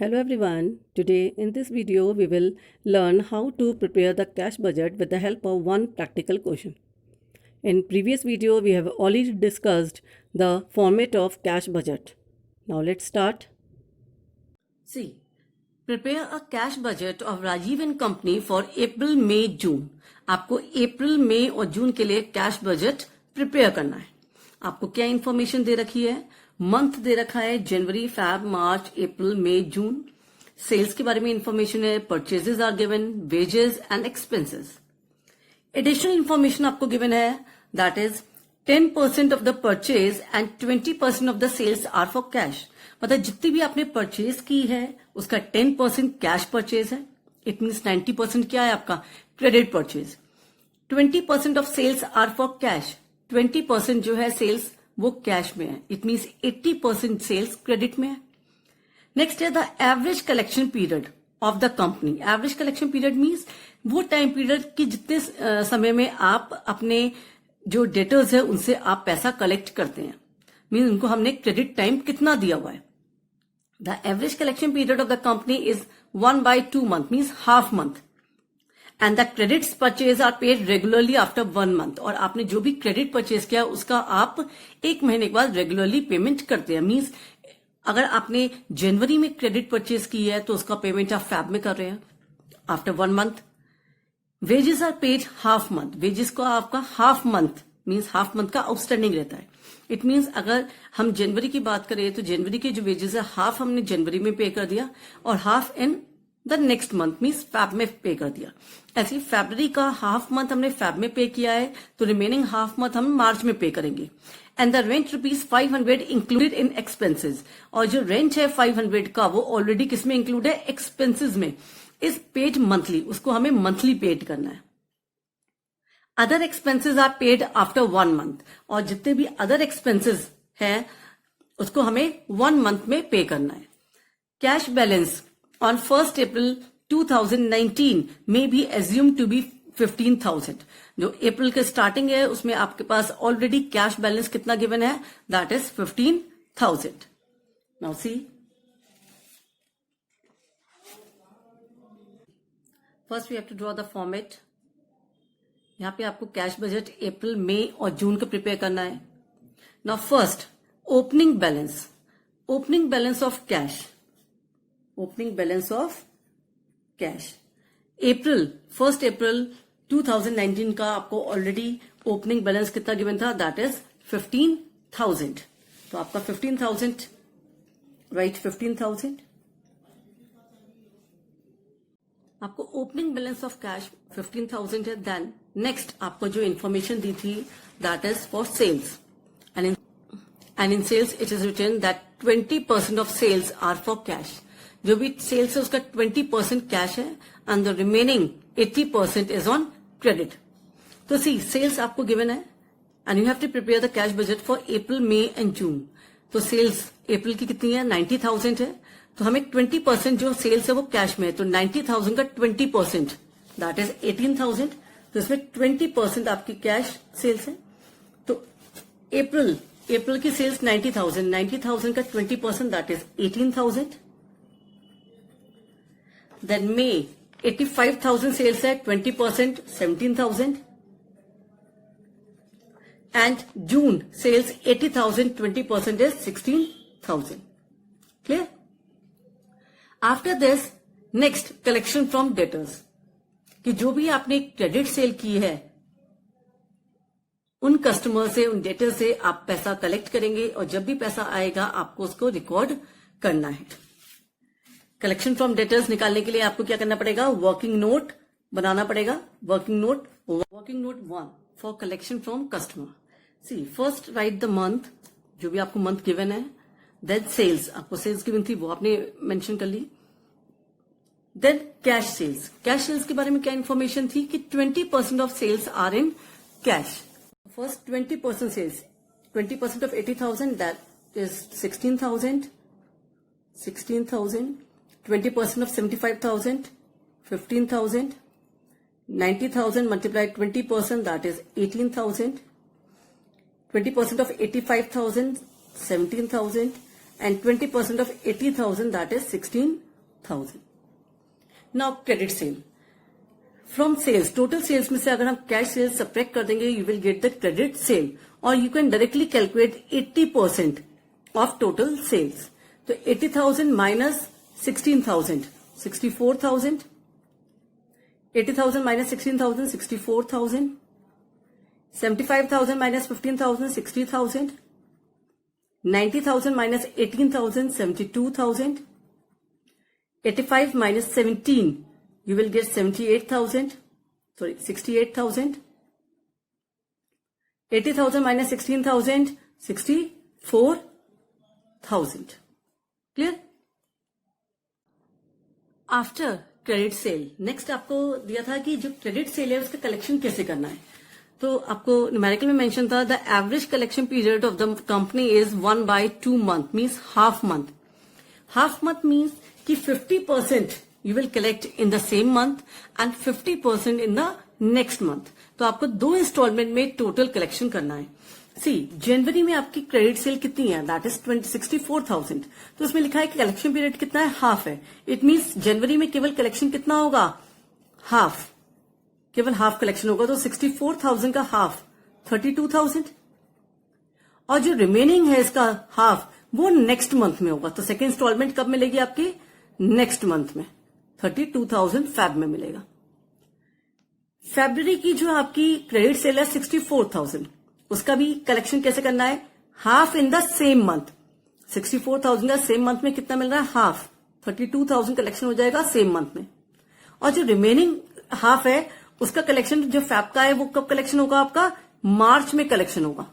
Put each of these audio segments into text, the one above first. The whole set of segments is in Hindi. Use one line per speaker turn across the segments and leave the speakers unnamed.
Hello everyone. Today in this video we will learn how to prepare the cash budget with the help of one practical question. In previous video we have already discussed the format of cash budget. Now let's start. See, prepare a cash budget of Rajiv and Company for April, May, June. आपको अप्रैल, मई और जून के लिए कैश बजट प्रिपेयर करना है. आपको क्या इंफॉर्मेशन दे रखी है? मंथ दे रखा है जनवरी, फैब, मार्च, अप्रैल, मई, जून. सेल्स के बारे में इंफॉर्मेशन है. Purchases are given, wages and expenses. Additional information आपको गिवन है, that is 10% of the purchase and 20% of the sales are for cash. मतलब जितनी भी आपने परचेज की है उसका 10% कैश परचेज है. इट मीन्स 90% क्या है आपका credit purchase. 20% of sales are for cash. 20% जो है सेल्स वो कैश में है. इट मीन्स 80% सेल्स क्रेडिट में है. नेक्स्ट है the average collection period of the company. Average collection period means वो टाइम पीरियड की जितने समय में आप अपने जो डेटर्स है उनसे आप पैसा कलेक्ट करते हैं. मीन्स उनको हमने क्रेडिट टाइम कितना दिया हुआ है. The average collection period of the company is 1/2 month, means half month. And the credits purchase are paid regularly after 1 month. और आपने जो भी क्रेडिट परचेज किया उसका आप 1 महीने के बाद रेगुलरली पेमेंट करते हैं. मीन्स अगर आपने जनवरी में क्रेडिट परचेज की है तो उसका पेमेंट आप फैब में कर रहे हैं after 1 month. Wages are paid half month. Wages को आपका half month means half month का आउटस्टैंडिंग रहता है. इट मीन्स अगर हम जनवरी की बात करें तो जनवरी के जो वेजेस है हाफ हमने जनवरी में पे कर दिया और half in the next month means Feb में पे कर दिया. ऐसे फरवरी का हाफ मंथ हमने फैब में पे किया है तो रिमेनिंग हाफ मंथ हम मार्च में पे करेंगे. And the rent ₹500 included in expenses. और जो रेंट है 500 का वो ऑलरेडी किसमें इंक्लूड है? एक्सपेंसेस में. Is paid monthly. उसको हमें मंथली पेड करना है. Other expenses are paid after 1 month. और जितने भी अदर एक्सपेंसेस हैं उसको हमें 1 month में पे करना है. Cash balance on 1st April 2019 may be assumed to be 15,000. जो अप्रैल के स्टार्टिंग है उसमें आपके पास ऑलरेडी कैश बैलेंस कितना गिवन है? That is 15,000. Now see, first we have to draw the format. यहां पे आपको कैश बजट अप्रैल, मई और जून का प्रिपेयर करना है. Now first opening balance. Opening balance of cash. Opening balance of cash. April 1st April 2019 का आपको ऑलरेडी ओपनिंग बैलेंस कितना गिवन था? That is 15,000. तो आपका 15,000 राइट. 15,000 आपको ओपनिंग बैलेंस ऑफ कैश 15,000 है. देन नेक्स्ट आपको जो इंफॉर्मेशन दी थी that is for sales. And in sales it is written that 20% of sales are for cash. जो भी सेल्स है उसका 20% कैश है and the remaining 80% is on credit. तो सी, सेल्स आपको गिवन है and you have to prepare the cash budget for April, May and June. तो सेल्स अप्रैल की कितनी है? 90,000 है. तो हमें 20% जो सेल्स है वो कैश में है. तो 90,000 का 20% दैट इज 18,000. तो इसमें 20% आपकी कैश सेल्स है. तो अप्रैल की सेल्स 90,000 का 20% that is 18,000. Then May 85,000 sales है. 20% 17,000. And June sales 80,000. 20% is 16,000. Clear? After this, next collection from debtors. कि जो भी आपने क्रेडिट सेल की है उन कस्टमर से, उन डेटर से आप पैसा कलेक्ट करेंगे और जब भी पैसा आएगा आपको उसको रिकॉर्ड करना है. कलेक्शन फ्रॉम डेटर्स निकालने के लिए आपको क्या करना पड़ेगा? वर्किंग नोट बनाना पड़ेगा. Working note 1 for collection from customer. See, first write the month, जो भी आपको मंथ गिवन है. देन सेल्स, आपको सेल्स गिवन थी वो आपने मेंशन कर ली. Then cash sales. Cash sales के बारे में क्या इंफॉर्मेशन थी कि 20% of sales are in cash. First 20% sales, 20% of 80,000 that is 16,000. 20% of 75,000, 15,000. 90,000 multiplied 20%, that is 18,000. 20% of 85,000, 17,000. And 20% of 80,000, that is 16,000. 60,000. Now credit sale. From sales, total sales में से अगर हम कैश सेल्स सब्ट्रैक्ट कर देंगे, you will get the credit sale, or you can directly calculate 80% of total sales. तो 80,000 minus 16,000, 64,000. 80,000 minus 16,000, 64,000. 75,000 minus 15,000, 60,000. 90,000 minus 18,000, 72,000. 85 minus 17, you will get 68,000. Sorry, 68,000. 80,000 minus 16,000, 64,000. Clear? After credit sale, next आपको दिया था कि जो credit sale है उसका collection कैसे करना है. तो आपको न्यूमेरिकल में मेंशन था the average collection period of the company is 1/2 month, means half month. Half month means कि 50% you will collect in the same month and 50% in the next month. तो आपको 2 इंस्टॉलमेंट में टोटल कलेक्शन करना है. सी जनवरी में आपकी क्रेडिट सेल कितनी है, दैट इज 64,000. तो उसमें लिखा है कि कलेक्शन पीरियड कितना है, हाफ है. इट मीन्स जनवरी में केवल कलेक्शन कितना होगा, हाफ, केवल हाफ कलेक्शन होगा. तो 64,000 का हाफ 32,000, और जो रिमेनिंग है इसका हाफ वो नेक्स्ट मंथ में होगा. तो सेकेंड इंस्टॉलमेंट कब मिलेगी आपकी, नेक्स्ट मंथ में 32,000 फेब में मिलेगा. फरवरी की जो आपकी क्रेडिट सेल है 64,000, उसका भी कलेक्शन कैसे करना है, half in the same month. 64,000 का सेम मंथ में कितना मिल रहा है, हाफ, 32,000 कलेक्शन हो जाएगा सेम मंथ में. और जो रिमेनिंग हाफ है उसका कलेक्शन जो फैब का है वो कब कलेक्शन होगा आपका, मार्च में कलेक्शन होगा,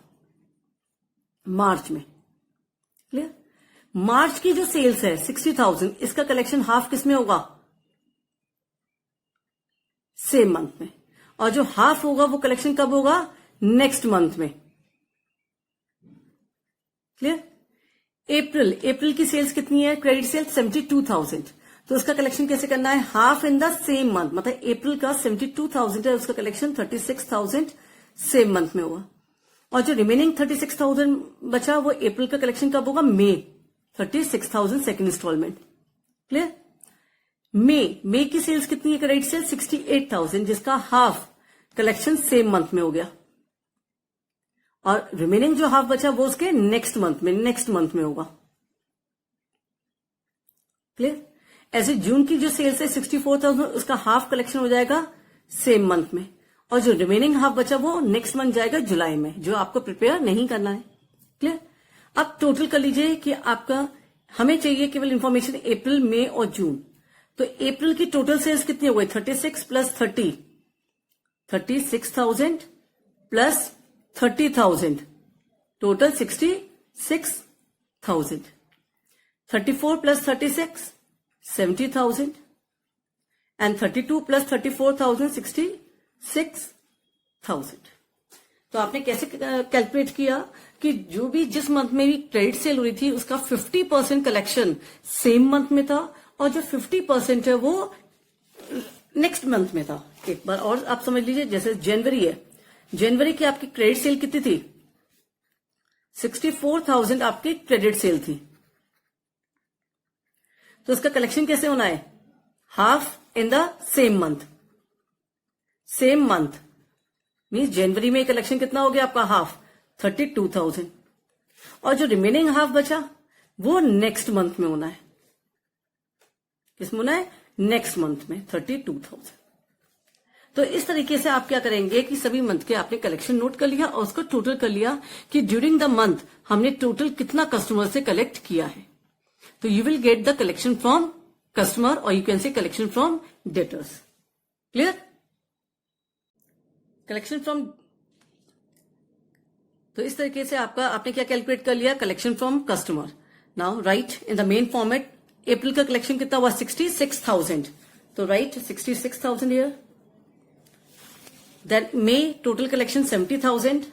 मार्च में. क्लियर? मार्च की जो सेल्स है 60,000, इसका कलेक्शन हाफ किसमें होगा, सेम मंथ में. और जो हाफ होगा वो कलेक्शन कब होगा, नेक्स्ट मंथ में. क्लियर? अप्रैल की सेल्स कितनी है, क्रेडिट सेल 72,000. तो उसका कलेक्शन कैसे करना है, half in the same month. मतलब अप्रैल का 72,000 है, उसका कलेक्शन 36,000 सेम मंथ में होगा. और जो रिमेनिंग 36,000 बचा वो अप्रैल का कलेक्शन कब होगा, मई, 36,000 सेकेंड इंस्टॉलमेंट. क्लियर? मई की सेल्स कितनी है, क्रेडिट सेल 68,000, जिसका हाफ कलेक्शन सेम मंथ में हो गया. और रिमेनिंग जो हाफ बचा वो उसके नेक्स्ट मंथ में होगा. क्लियर? ऐसे जून की जो सेल्स है 64,000, उसका हाफ कलेक्शन हो जाएगा सेम मंथ में. और जो रिमेनिंग हाफ बचा वो नेक्स्ट मंथ जाएगा जुलाई में, जो आपको प्रिपेयर नहीं करना है. क्लियर? अब टोटल कर लीजिए कि आपका, हमें चाहिए केवल इंफॉर्मेशन अप्रैल, मई और जून. तो अप्रैल की टोटल सेल्स कितनी हो गई, 36 plus 30, 36,000 plus 30,000, total 66,000. 34 plus 36, 70,000, and 32 plus 34,000, 66,000. तो आपने कैसे कैलकुलेट किया कि जो भी जिस मंथ में भी क्रेडिट सेल हो रही थी उसका 50% कलेक्शन सेम मंथ में था, और जो 50% है वो नेक्स्ट मंथ में था. एक बार और आप समझ लीजिए, जैसे जनवरी है, जनवरी की आपकी क्रेडिट सेल कितनी थी, 64,000 आपकी क्रेडिट सेल थी. तो उसका कलेक्शन कैसे होना है, half in the same month. Same month means जनवरी में कलेक्शन कितना हो गया आपका, हाफ, 32,000. और जो रिमेनिंग हाफ बचा वो नेक्स्ट मंथ में होना है. किसमें होना है, नेक्स्ट मंथ में 32,000. तो इस तरीके से आप क्या करेंगे कि सभी मंथ के आपने कलेक्शन नोट कर लिया और उसको टोटल कर लिया कि ड्यूरिंग द मंथ हमने टोटल कितना कस्टमर से कलेक्ट किया है. तो you will get the collection from customer, और you can say collection from debtors. Clear? Collection from, तो इस तरीके से आपने क्या कैलकुलेट कर लिया, collection from customer. Now right in the main format, April का कलेक्शन कितना हुआ, 66,000. तो right 66,000 here. Then May total collection 70,000,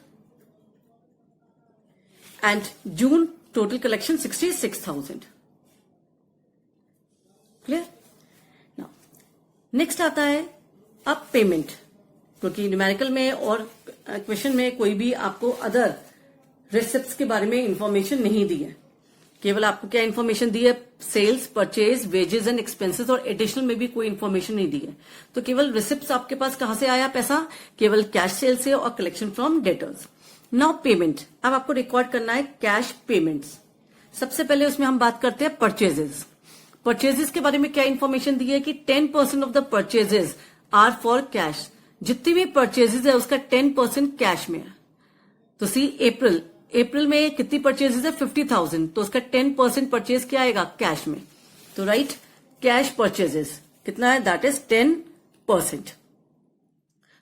and June total collection 66,000. Clear? Now next आता है अब पेमेंट, क्योंकि न्यूमेरिकल में और क्वेश्चन में कोई भी आपको अदर रिसिप्ट्स के बारे में इंफॉर्मेशन नहीं दी है. केवल आपको क्या इंफॉर्मेशन दी है, sales, purchase, wages and expenses और एडिशनल में भी कोई इन्फॉर्मेशन नहीं दी है। तो केवल रिसिप्ट आपके पास कहां से आया पैसा, केवल कैश सेल से और collection from debtors. Now payment, अब आपको रिकॉर्ड करना है कैश पेमेंट्स। सबसे पहले उसमें हम बात करते हैं परचेजेस। परचेजेस के बारे में क्या इन्फॉर्मेशन दी है कि 10% of the purchases are for cash. जितनी भी परचेजेस है उसका 10% कैश में है। तो सी अप्रैल में कितनी परचेजेस है 50,000, तो उसका 10% परचेज क्या आएगा कैश में। तो राइट, कैश परचेजेस कितना है, दैट इज 10%।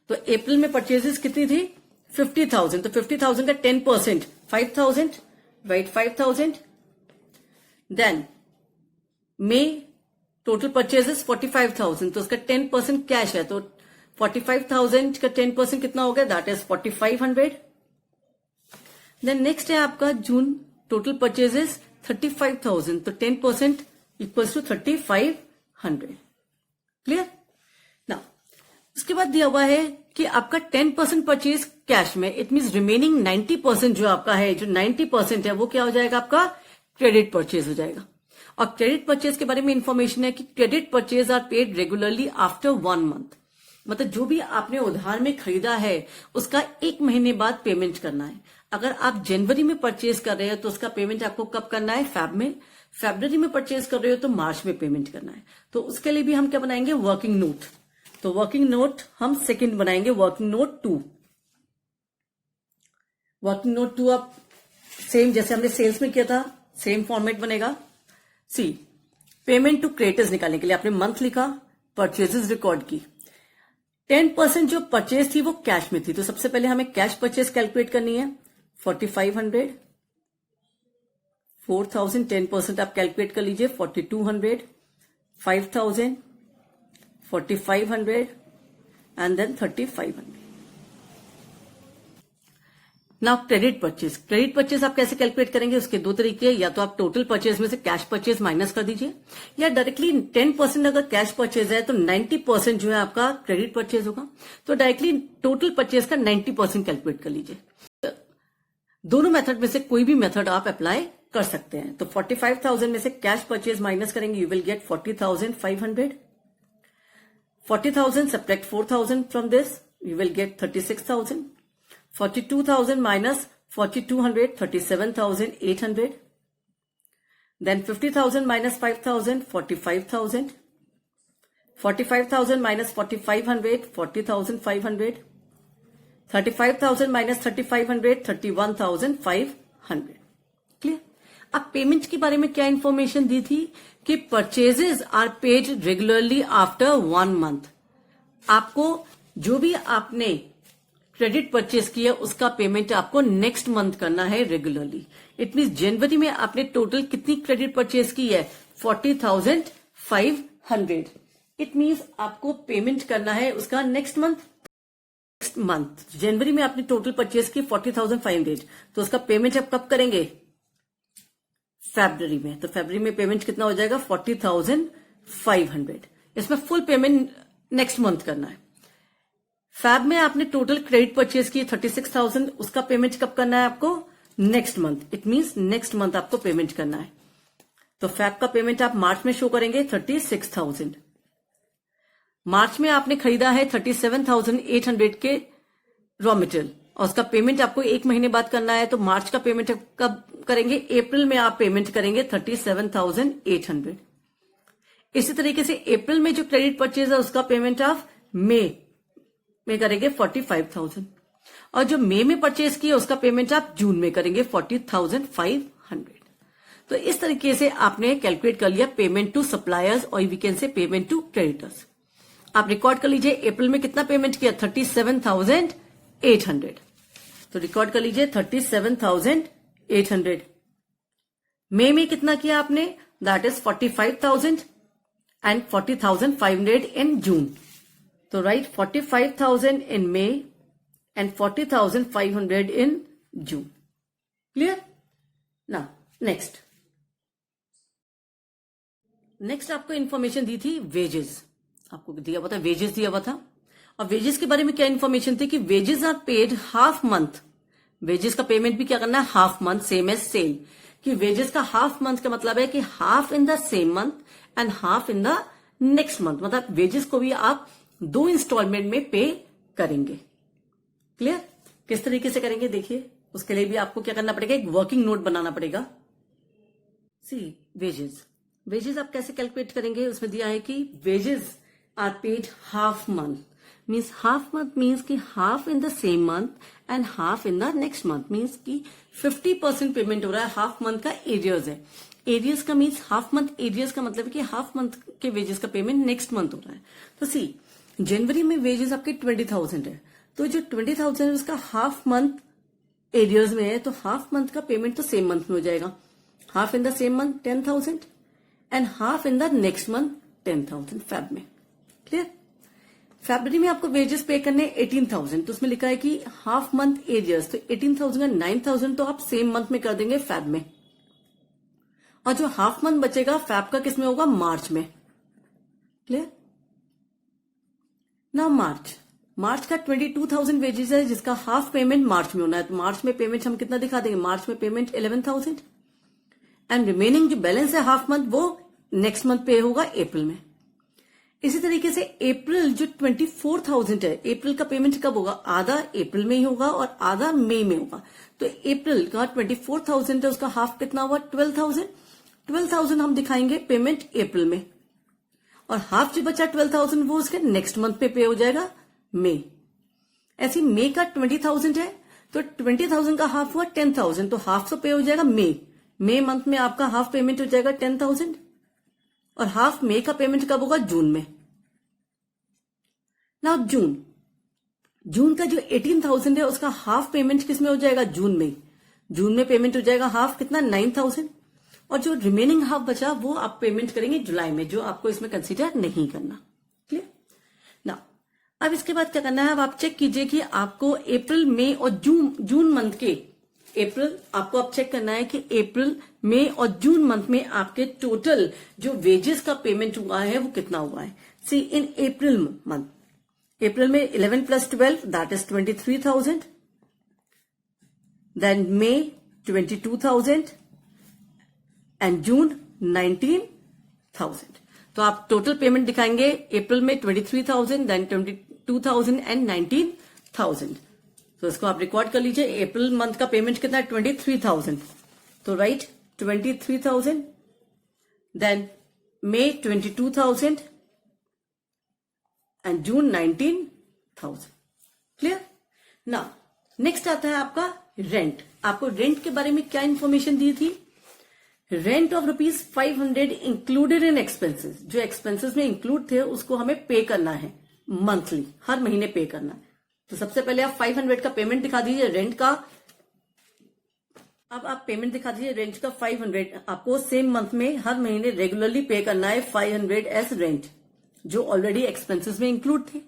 तो अप्रैल में परचेजेस कितनी थी 50,000, तो 50,000 का 10% 5,000, right 5,000। Then May total purchases 45,000, तो उसका 10% कैश है, तो 45,000 का 10% कितना हो गया, दैट इज 4,500। देन नेक्स्ट है आपका जून, टोटल परचेजेस 35,000, तो 10% इक्वल्स टू 3,500। क्लियर। नाउ उसके बाद दिया हुआ है कि आपका 10% परचेज कैश में, इट मीन रिमेनिंग 90% जो आपका है, जो 90% है वो क्या हो जाएगा, आपका क्रेडिट परचेज हो जाएगा। और क्रेडिट परचेज के बारे में इंफॉर्मेशन है कि credit purchase are paid regularly after 1 month. मतलब जो भी आपने उधार में खरीदा है उसका 1 महीने बाद पेमेंट करना है। अगर आप जनवरी में परचेज कर रहे हो तो उसका पेमेंट आपको कब करना है, फेब में। फरवरी में परचेज कर रहे हो तो मार्च में पेमेंट करना है। तो उसके लिए भी हम क्या बनाएंगे, वर्किंग नोट। तो वर्किंग नोट हम सेकंड बनाएंगे, वर्किंग नोट 2। वर्किंग नोट 2 आप सेम जैसे हमने सेल्स में किया था सेम फॉर्मेट बनेगा। सी, पेमेंट टू क्रेडिटर्स निकालने के लिए आपने मंथ लिखा, परचेजेस रिकॉर्ड की। 10% जो परचेज थी वो कैश में थी, तो सबसे पहले हमें कैश परचेज कैलकुलेट करनी है। 4,500, 4,000, 10% आप कैलकुलेट कर लीजिए, 4,200, 5,000, 4,500 and then 3,500। Now credit purchase. Credit purchase आप कैसे कैलकुलेट करेंगे, उसके 2 तरीके, या तो आप टोटल परचेज में से कैश परचेज माइनस कर दीजिए, या डायरेक्टली 10% अगर कैश परचेज है तो 90% जो है आपका क्रेडिट परचेज होगा। तो डायरेक्टली टोटल परचेज का 90% कैलकुलेट कर लीजिए। दोनों मेथड में से कोई भी मेथड आप अप्लाई कर सकते हैं। तो 45,000 में से कैश परचेज माइनस करेंगे, you will gate 40,500। 40,000 subtract 4,000 from this, you will get 36,000. 42,000 minus 4,200, 37,800. Then 50,000 minus 5,000, 45,000. 45,000 minus 4,500, 40,500. 35,000 minus 3,500, 31,500. Clear. अब पेमेंट के बारे में क्या इंफॉर्मेशन दी थी कि purchases are paid regularly after 1 month. आपको जो भी आपने क्रेडिट परचेज किया उसका पेमेंट आपको नेक्स्ट मंथ करना है रेगुलरली। इट मीन जनवरी में आपने टोटल कितनी क्रेडिट परचेज की है, 40,500। इट मीन्स आपको पेमेंट करना है उसका नेक्स्ट मंथ। जनवरी में आपने टोटल परचेज की 40,500, तो उसका पेमेंट आप कब करेंगे, फरवरी में। तो फरवरी में पेमेंट कितना हो जाएगा, 40,500। इसमें फुल पेमेंट नेक्स्ट मंथ करना है। फैब में आपने टोटल क्रेडिट परचेज की 36,000, उसका पेमेंट कब करना है आपको, next month. It means next month आपको पेमेंट करना है। तो फैब का पेमेंट आप मार्च में शो करेंगे 36,000। मार्च में आपने खरीदा है 37,800 के रॉ मटेरियल और उसका पेमेंट आपको 1 महीने बाद करना है। तो मार्च का पेमेंट कब करेंगे, अप्रैल में आप पेमेंट करेंगे 37,800। इसी तरीके से अप्रैल में जो क्रेडिट परचेज है उसका पेमेंट आप मई में करेंगे 45,000 और जो मई में परचेज किया उसका पेमेंट आप जून में करेंगे 40,500। तो इस तरीके से आपने कैलकुलेट कर लिया पेमेंट टू सप्लायर्स और we can say payment to creditors. आप रिकॉर्ड कर लीजिए अप्रैल में कितना पेमेंट किया, 37,800। तो रिकॉर्ड कर लीजिए 37,800। मई में कितना किया आपने, that is 45,000 and 40,500 in June. तो right 45,000 in May and 40,500 in June. Clear. Now next आपको इंफॉर्मेशन दी थी वेजेस, आपको दिया हुआ था वेजेस दिया हुआ था। और वेजेस के बारे में क्या इंफॉर्मेशन थी कि wages are paid half month. Wages का पेमेंट भी क्या करना है, half month, same as sale. कि वेजेस का हाफ मंथ का मतलब है कि half in the same month and half in the next month, मतलब वेजेस को भी आप 2 इंस्टॉलमेंट में पे करेंगे। क्लियर? किस तरीके से करेंगे देखिए, उसके लिए भी आपको क्या करना पड़ेगा, एक वर्किंग नोट बनाना पड़ेगा। सी वेजेस आप कैसे कैलकुलेट करेंगे, उसमें दिया है कि wages are paid half month, means half month means कि half in the same month and half in the next month, means कि 50% पेमेंट हो रहा है, हाफ मंथ का एरियर्स है। एरियर्स का मीन्स हाफ मंथ एरियर्स का मतलब है कि हाफ मंथ के वेजेस का पेमेंट नेक्स्ट मंथ हो रहा है। तो सी जनवरी में वेजेस आपके 20,000 है, तो जो 20,000 है उसका हाफ मंथ एरियर्स में है, तो हाफ मंथ का पेमेंट तो सेम मंथ में हो जाएगा। Half in the same month 10,000 and half in the next month 10,000 Feb में। क्लियर? फरवरी में आपको वेजेस पे करने 18,000, तो उसमें लिखा है कि हाफ मंथ एरियर्स, तो 18,000 और 9,000 तो आप सेम मंथ में कर देंगे फेब में, और जो हाफ मंथ बचेगा फेब का किस में होगा, मार्च में। क्लियर? ना मार्च का 22,000 वेजेस है जिसका हाफ पेमेंट मार्च में होना है, तो मार्च में पेमेंट हम कितना दिखा देंगे, मार्च में पेमेंट 11,000 एंड रिमेनिंग जो बैलेंस है हाफ मंथ वो नेक्स्ट मंथ पे होगा अप्रैल में। इसी तरीके से अप्रैल जो 24,000 है, अप्रैल का पेमेंट कब होगा, आधा अप्रैल में ही होगा और आधा मई में होगा। तो अप्रैल का 24,000 है, उसका हाफ कितना हुआ, 12,000 हम दिखाएंगे पेमेंट अप्रैल में, और हाफ जो बचा 12,000 वो उसके नेक्स्ट मंथ पे हो जाएगा मई। ऐसे मई का 20,000 है, तो 20,000 का हाफ हुआ 10,000, तो हाफ तो पे हो जाएगा मई मंथ में आपका हाफ पेमेंट हो जाएगा 10,000, और हाफ मई का पेमेंट कब होगा, जून में। ना जून का जो 18,000 है उसका हाफ पेमेंट किस में हो जाएगा, जून में पेमेंट हो जाएगा हाफ कितना, 9,000, और जो रिमेनिंग हाफ बचा वो आप पेमेंट करेंगे जुलाई में, जो आपको इसमें कंसीडर नहीं करना। क्लियर? ना अब इसके बाद क्या करना है, अब आप चेक कीजिए कि आपको अप्रैल मई और जून मंथ के अप्रैल आपको अब चेक करना है कि अप्रैल मई और जून मंथ में आपके टोटल जो वेजेस का पेमेंट हुआ है वो कितना हुआ है। सी इन अप्रैल मंथ, अप्रैल में 11 + 12 that is 23,000, then May 22,000 and June 19,000। तो आप टोटल पेमेंट दिखाएंगे अप्रैल में 23,000, देन 22,000 एंड 19,000। तो इसको आप रिकॉर्ड कर लीजिए, अप्रैल मंथ का पेमेंट कितना है, 23,000, तो right 23,000, then May 22,000 and June 19,000। Clear? ना नेक्स्ट आता है आपका रेंट। आपको रेंट के बारे में क्या इंफॉर्मेशन दी थी, rent of ₹500 included in expenses, जो एक्सपेंसेस में इंक्लूड थे उसको हमें पे करना है मंथली, हर महीने पे करना है। तो सबसे पहले आप 500 का पेमेंट दिखा दीजिए रेंट का, अब आप पेमेंट दिखा दीजिए रेंट का 500, आपको सेम मंथ में हर महीने रेगुलरली पे करना है 500 एज रेंट, जो ऑलरेडी एक्सपेंसेस में इंक्लूड थे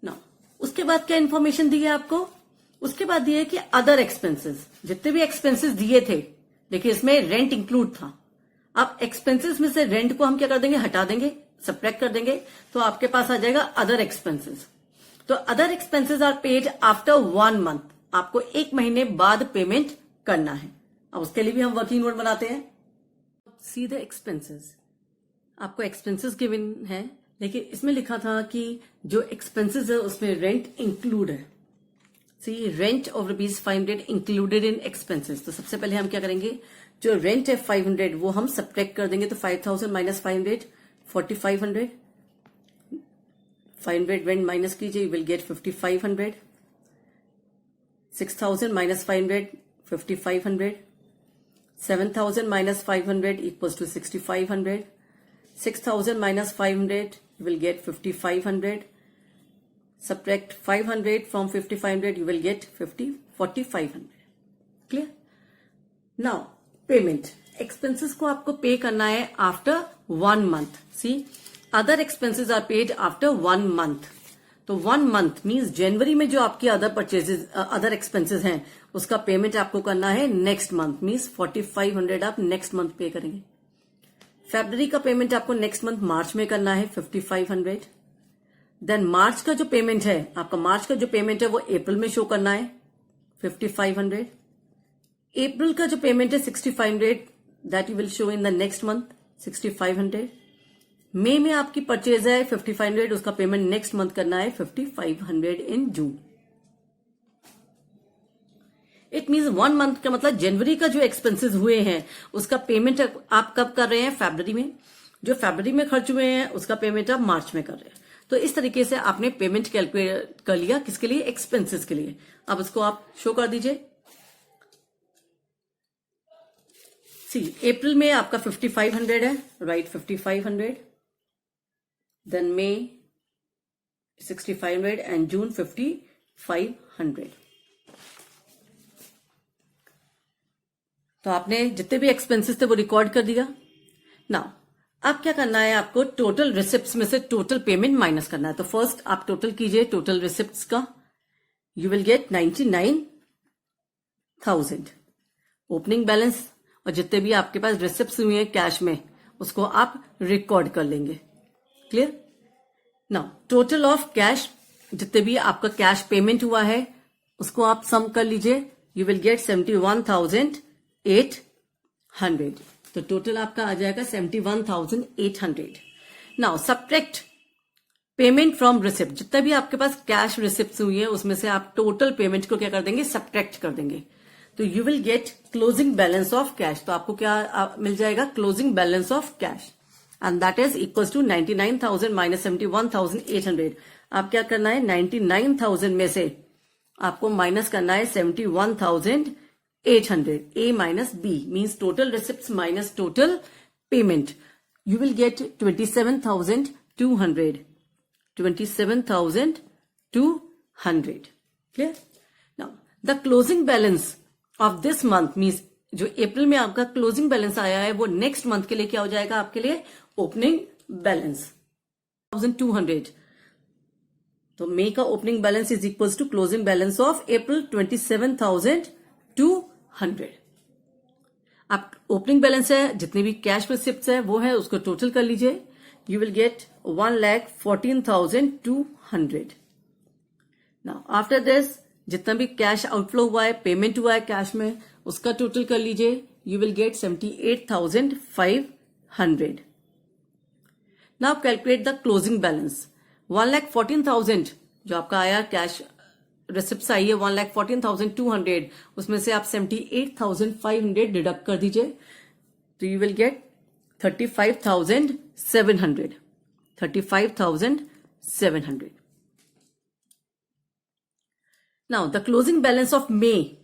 ना। उसके बाद क्या इन्फॉर्मेशन दी है आपको, उसके बाद दिए कि अदर एक्सपेंसेस, जितने भी एक्सपेंसेस दिए थे, देखिए इसमें रेंट इंक्लूड था, अब एक्सपेंसेस में से रेंट को हम क्या कर देंगे, हटा देंगे, सब्ट्रैक्ट कर देंगे, तो आपके पास आ जाएगा अदर एक्सपेंसेस। तो other expenses are paid after 1 month, आपको 1 महीने बाद पेमेंट करना है। अब उसके लिए भी हम वर्किंग नोट बनाते हैं। सी द एक्सपेंसेस, आपको एक्सपेंसेस गिवन है, लेकिन इसमें लिखा था कि जो एक्सपेंसेस है उसमें रेंट इंक्लूड है। See rent of ₹500 included in expenses. तो सबसे पहले हम क्या करेंगे, जो रेंट है 500 वो हम सब्ट्रैक्ट कर देंगे, तो 5,000 माइनस 500 4,500, 500 रेंट माइनस कीजिए, you will get 5,500, 6,000 minus 500 5,500, 7,000 minus 500 equals to 6,500, 6,000 minus 500 you will get 5,500, subtract 500 from 5,500 you will get 4,500. Clear? Now payment, expenses को आपको पे करना है after 1 month. See, other expenses are paid after 1 month. तो 1 month means जनवरी में जो आपकी अदर परचेजेस अदर एक्सपेंसेस हैं उसका पेमेंट आपको करना है नेक्स्ट मंथ, मीन्स 4,500 आप नेक्स्ट मंथ पे करेंगे। फरवरी का पेमेंट आपको नेक्स्ट मंथ मार्च में करना है 5,500। देन मार्च का जो पेमेंट है, आपका मार्च का जो पेमेंट है वो अप्रैल में शो करना है 5,500। अप्रैल का जो पेमेंट है 6500 that you will show in the next month 6500. मई में आपकी परचेज है 5500, उसका पेमेंट नेक्स्ट मंथ करना है 5500 इन जून. इट मीन्स 1 मंथ का मतलब जनवरी का जो एक्सपेंसेस हुए हैं उसका पेमेंट आप कब कर रहे हैं? फरवरी में. जो फरवरी में खर्च हुए हैं उसका पेमेंट आप मार्च में कर रहे हैं. तो इस तरीके से आपने पेमेंट कैलकुलेट कर लिया. किसके लिए? एक्सपेंसेस के लिए. अब उसको आप शो कर दीजिए. सी अप्रैल में आपका 5500 है, right 5500. Then May 6500 and June 5500. तो आपने जितने भी एक्सपेंसेस थे वो रिकॉर्ड कर दिया. नाउ अब क्या करना है? आपको टोटल रिसिप्ट्स में से टोटल पेमेंट माइनस करना है. तो फर्स्ट आप टोटल कीजिए टोटल रिसिप्ट्स का. You will gate 99,000 opening balance. और जितने भी आपके पास रिसिप्ट्स हुए हैं कैश में उसको आप रिकॉर्ड कर लेंगे. Clear? Now total of cash, जितने भी आपका कैश पेमेंट हुआ है उसको आप सम कर लीजिए. You will gate 71,800. तो टोटल आपका आ जाएगा 71,800. Now subtract payment from receipt. जितना भी आपके पास कैश रिसिप्ट हुई है उसमें से आप टोटल पेमेंट को क्या कर देंगे? सब्ट्रैक्ट कर देंगे. तो you will get closing balance of cash. तो आपको क्या मिल जाएगा? Closing balance of cash and that is equal to 99,000 minus 71,800. आप क्या करना है? 99,000 में से आपको माइनस करना है 71,800. A minus B means total receipts minus total payment. You will get 27,200. 27,200. Clear? Now, the closing balance of this month means जो अप्रैल में आपका क्लोजिंग बैलेंस आया है वो नेक्स्ट मंथ के लिए क्या हो जाएगा? आपके लिए ओपनिंग बैलेंस 1,200. तो मई का opening balance is equal to closing balance of April 27,200. आप ओपनिंग बैलेंस है जितने भी कैश रिसिप्ट्स है वो है उसको टोटल कर लीजिए. You will gate 1,14,200. Now after this जितना भी कैश आउटफ्लो हुआ है, पेमेंट हुआ है कैश में, उसका टोटल कर लीजिए. You will gate 78,500. Now calculate the closing balance. 1,14,000 जो आपका आया कैश रिसिप्ट्स आई है 1,14,200, उसमें से आप 78,500 डिडक्ट कर दीजिए. तो you will gate 35,700. 35,700. Now the closing balance of May.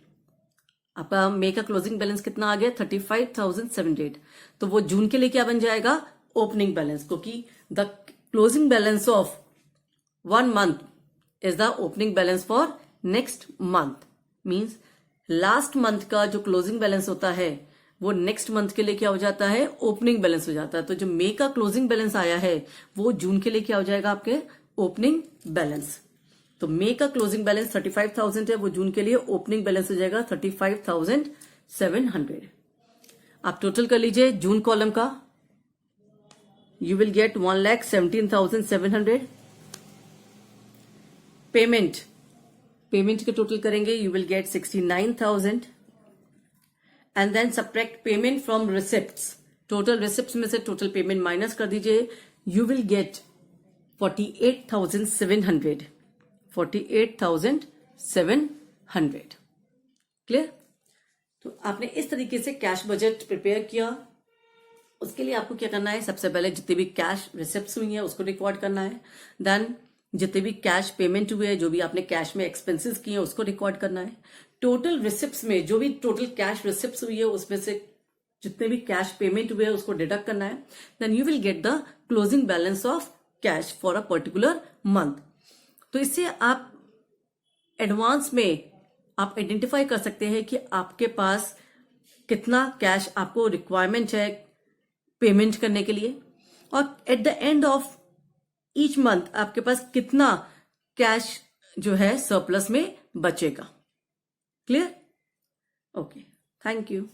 आपका मे का क्लोजिंग बैलेंस कितना आ गया? 35,700. तो वो जून के लिए क्या बन जाएगा? Opening balance. क्योंकि the closing balance of 1 month is the opening balance for next month. Means last month का जो closing balance होता है वो next month के लिए क्या हो जाता है? opening balance हो जाता है. तो जो मई का closing balance आया है वो जून के लिए क्या हो जाएगा? आपके opening balance. तो मई का closing balance 35,000 है, वो जून के लिए opening balance हो जाएगा 35,700. आप टोटल कर लीजिए जून कॉलम का. You will get 1,17,700. पेमेंट के टोटल करेंगे. You will get 69,000 and then subtract payment from receipts. Total receipts में से टोटल पेमेंट माइनस कर दीजिए. You will get 48,700. 48,700. क्लियर? तो आपने इस तरीके से कैश बजट प्रिपेयर किया. उसके लिए आपको क्या करना है? सबसे पहले जितने भी कैश रिसिप्ट्स हुई है उसको रिकॉर्ड करना है. देन जितने भी कैश पेमेंट हुए हैं, जो भी आपने कैश में एक्सपेंसेस किए हैं उसको रिकॉर्ड करना है. टोटल रिसिप्ट्स में जो भी टोटल कैश रिसिप्ट्स हुई है उसमें से जितने भी कैश पेमेंट हुए हैं उसको डिडक्ट करना है. Then you will get the closing balance of cash for a particular month. तो इससे आप एडवांस में आप आइडेंटिफाई कर सकते हैं कि आपके पास कितना कैश आपको रिक्वायरमेंट है पेमेंट करने के लिए, और at the end of each month आपके पास कितना कैश जो है सरप्लस में बचेगा. क्लियर? Okay, thank you.